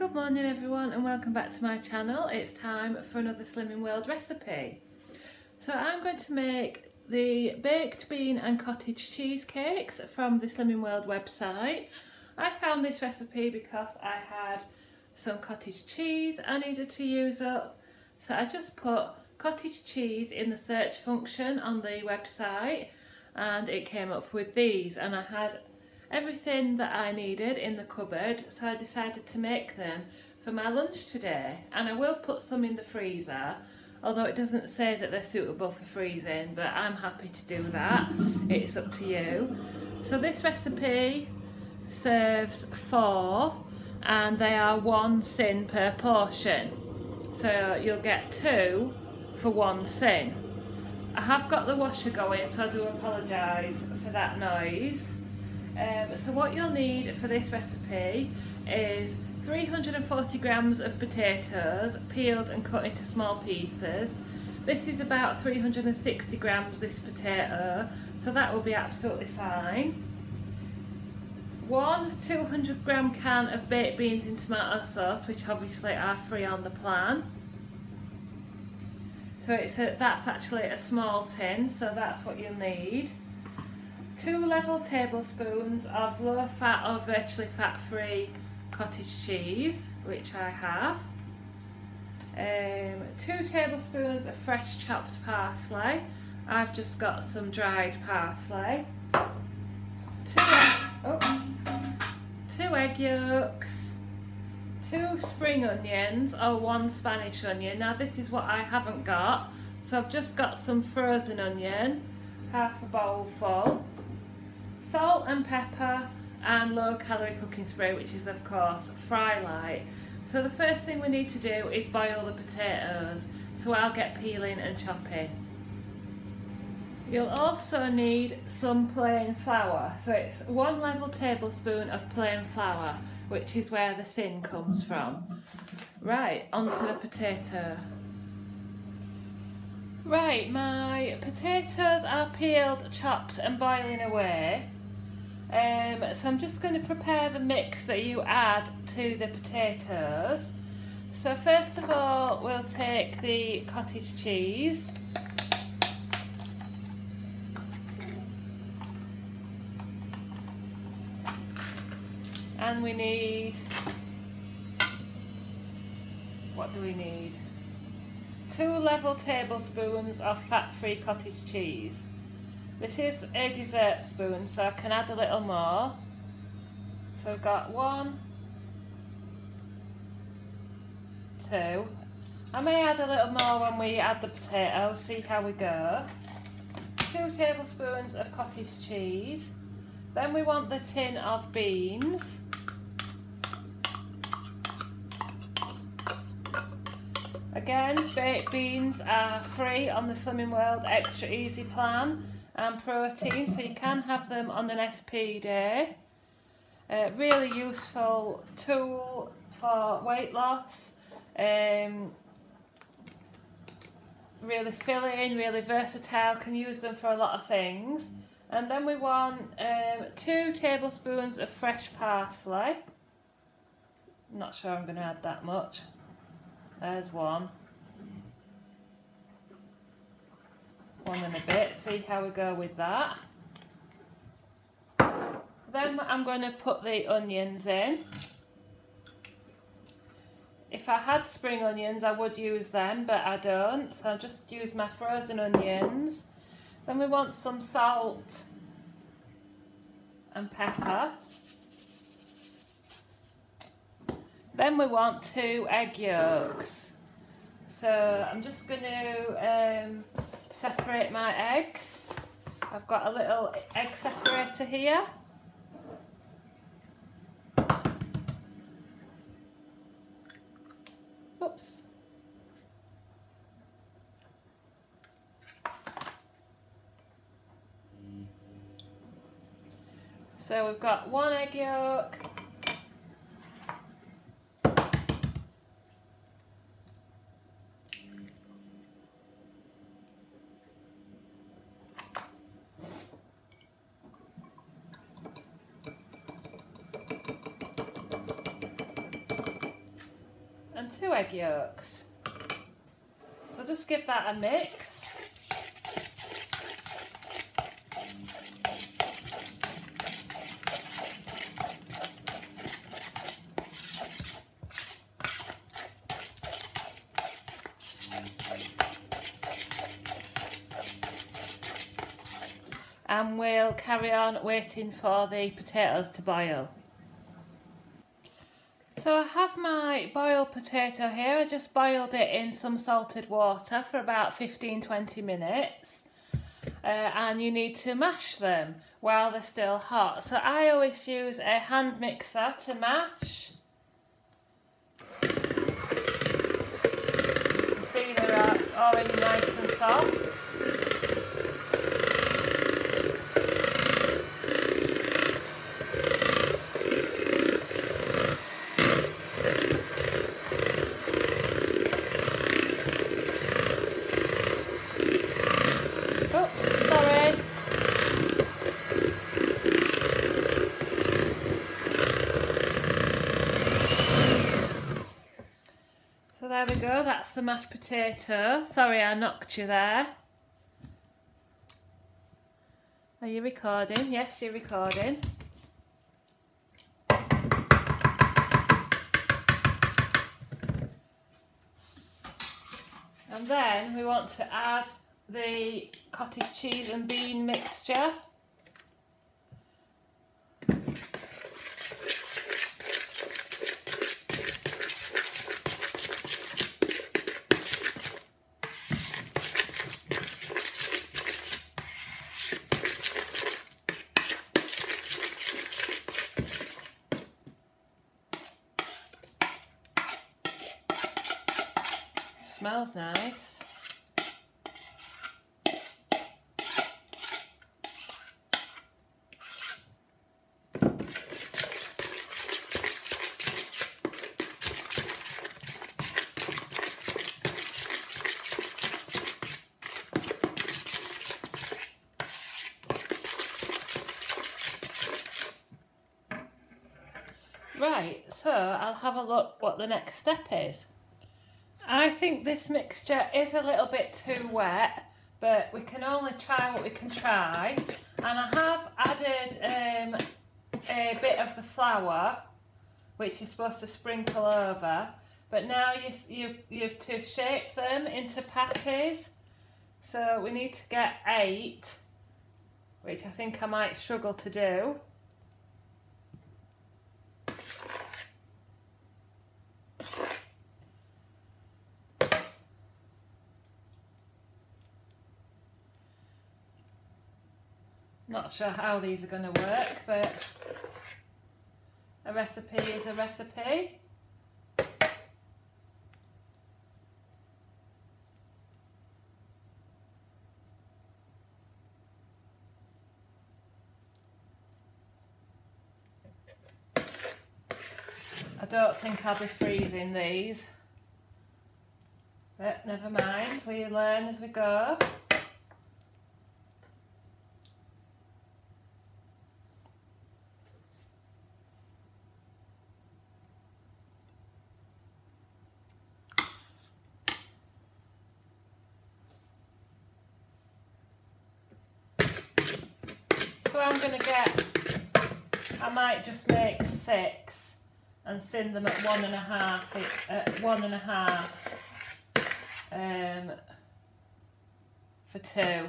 Good morning everyone and welcome back to my channel. It's time for another Slimming World recipe. So I'm going to make the baked bean and cottage cheesecakes from the Slimming World website. I found this recipe because I had some cottage cheese I needed to use up. So I just put cottage cheese in the search function on the website and it came up with these, and I had everything that I needed in the cupboard, so I decided to make them for my lunch today. And I will put some in the freezer, although it doesn't say that they're suitable for freezing, but I'm happy to do that. It's up to you. So this recipe serves 4 and they are 1 sin per portion. So you'll get 2 for 1 sin. I have got the washer going, so I do apologise for that noise. So what you'll need for this recipe is 340 grams of potatoes peeled and cut into small pieces. This is about 360 grams, this potato, so that will be absolutely fine. 1 200 gram can of baked beans in tomato sauce, which obviously are free on the plan. So that's actually a small tin, so that's what you'll need. 2 level tablespoons of low fat or virtually fat free cottage cheese, which I have. 2 tablespoons of fresh chopped parsley. I've just got some dried parsley. 2 egg yolks. 2 spring onions or 1 Spanish onion. Now this is what I haven't got, so I've just got some frozen onion, half a bowl full. Salt and pepper and low calorie cooking spray, which is of course Fry Light. So the first thing we need to do is boil the potatoes, so I'll get peeling and chopping. You'll also need some plain flour, so it's 1 level tablespoon of plain flour, which is where the sin comes from. Right, onto the potato. Right, my potatoes are peeled, chopped and boiling away. So I'm just going to prepare the mix that you add to the potatoes. So first of all, we'll take the cottage cheese. And we need, what do we need? 2 level tablespoons of fat-free cottage cheese. This is a dessert spoon, so I can add a little more. So we've got 1, 2. I may add a little more when we add the potatoes, see how we go. 2 tablespoons of cottage cheese. Then we want the tin of beans. Again, baked beans are free on the Slimming World Extra Easy plan and protein, so you can have them on an SP day. Really useful tool for weight loss. Really filling, really versatile, can use them for a lot of things. And then we want 2 tablespoons of fresh parsley. I'm not sure I'm going to add that much. There's 1. 1 and a bit, see how we go with that. Then I'm going to put the onions in. If I had spring onions I would use them, but I don't, so I'll just use my frozen onions. Then we want some salt and pepper. Then we want 2 egg yolks. So I'm just going to separate my eggs. I've got a little egg separator here. Oops. So we've got 1 egg yolk, 2 egg yolks. So just give that a mix. And we'll carry on waiting for the potatoes to boil. So I have my boiled potato here. I just boiled it in some salted water for about 15-20 minutes. And you need to mash them while they're still hot. So I always use a hand mixer to mash. You can see they're already nice and soft. There we go, that's the mashed potato. Sorry I knocked you there. Are you recording? Yes, you're recording. And then we want to add the cottage cheese and bean mixture. Smells nice. Right, so I'll have a look what the next step is. I think this mixture is a little bit too wet, but we can only try what we can try. And I have added a bit of the flour, which is supposed to sprinkle over. But now you have to shape them into patties. So we need to get 8, which I think I might struggle to do. Not sure how these are going to work, but a recipe is a recipe. I don't think I'll be freezing these, but never mind, we learn as we go. So I'm going to I might just make 6 and sin them at 1.5 for 2.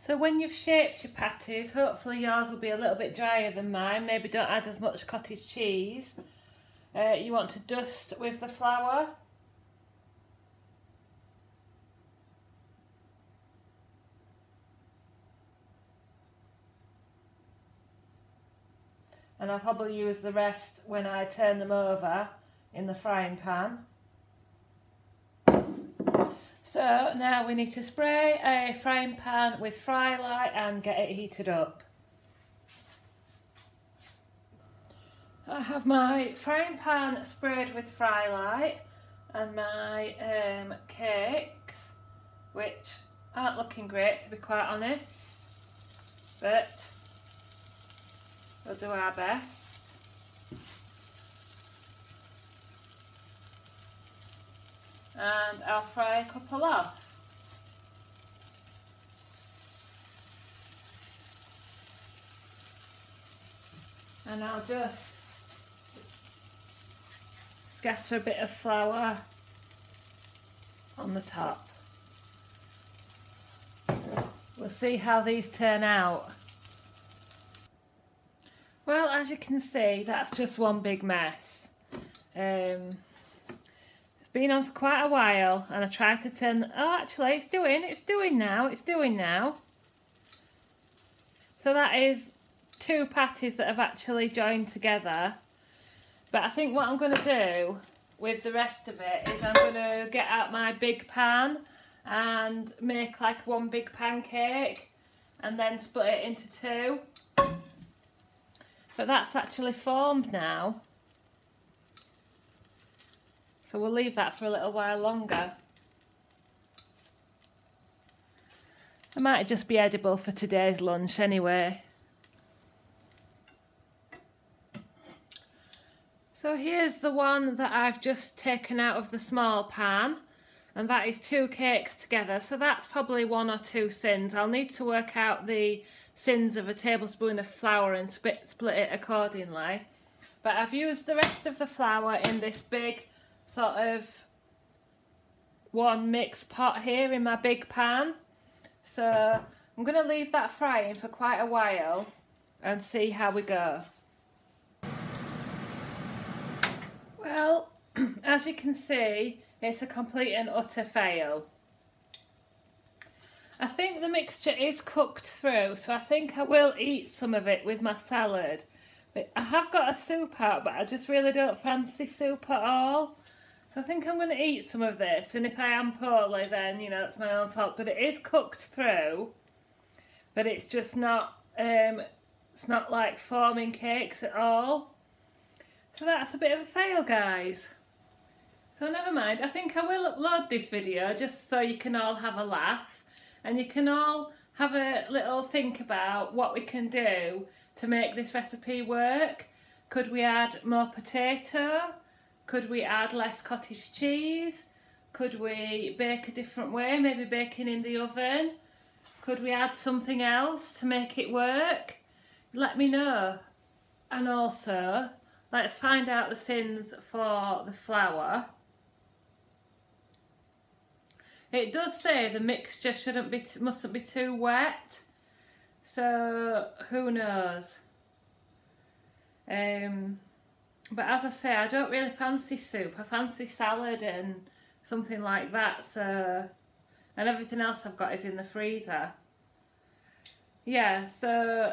So when you've shaped your patties, hopefully yours will be a little bit drier than mine. Maybe don't add as much cottage cheese. You want to dust with the flour. And I'll probably use the rest when I turn them over in the frying pan. So now we need to spray a frying pan with Frylight and get it heated up. I have my frying pan sprayed with Frylight and my cakes, which aren't looking great to be quite honest, but we'll do our best. And I'll fry a couple off. And I'll just scatter a bit of flour on the top. We'll see how these turn out. Well, as you can see, that's just one big mess. It's been on for quite a while and I tried to turn... Oh, actually, it's doing now. So that is 2 patties that have actually joined together. But I think what I'm going to do with the rest of it is I'm going to get out my big pan and make like one big pancake and then split it into 2. But that's actually formed now. So we'll leave that for a little while longer. It might just be edible for today's lunch anyway. So here's the one that I've just taken out of the small pan, and that is 2 cakes together, so that's probably 1 or 2 sins. I'll need to work out the sins of a tablespoon of flour and split it accordingly. But I've used the rest of the flour in this big sort of one mix pot here in my big pan. So I'm going to leave that frying for quite a while and see how we go. Well, as you can see, it's a complete and utter fail. I think the mixture is cooked through, so I think I will eat some of it with my salad. But I have got a soup out, but I just really don't fancy soup at all. So I think I'm going to eat some of this, and if I am poorly, then, you know, that's my own fault. But it is cooked through, but it's just not, it's not like forming cakes at all. So that's a bit of a fail, guys. So never mind, I think I will upload this video just so you can all have a laugh and you can all have a little think about what we can do to make this recipe work. Could we add more potato? Could we add less cottage cheese? Could we bake a different way, maybe baking in the oven? Could we add something else to make it work? Let me know. And also, let's find out the sins for the flour. It does say the mixture mustn't be too wet, so who knows. But as I say, I don't really fancy soup. I fancy salad and something like that. So, and everything else I've got is in the freezer. Yeah, so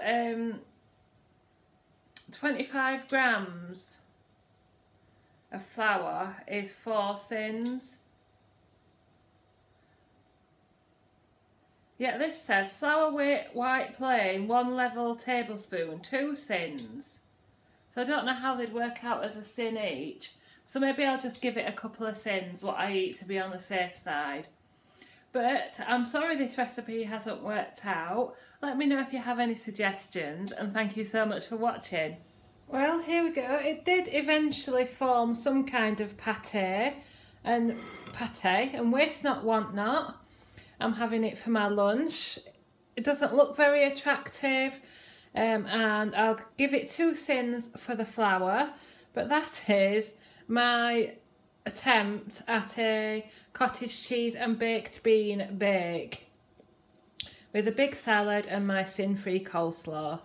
25 grams of flour is 4 sins. Yeah, this says flour weight white plain 1 level tablespoon 2 sins. So I don't know how they'd work out as a sin each. So maybe I'll just give it a couple of sins what I eat to be on the safe side. But I'm sorry this recipe hasn't worked out. Let me know if you have any suggestions, and thank you so much for watching. Well, here we go. It did eventually form some kind of pate and waste not, want not. I'm having it for my lunch. It doesn't look very attractive, and I'll give it 2 sins for the flour, but that is my attempt at a cottage cheese and baked bean bake with a big salad and my sin-free coleslaw.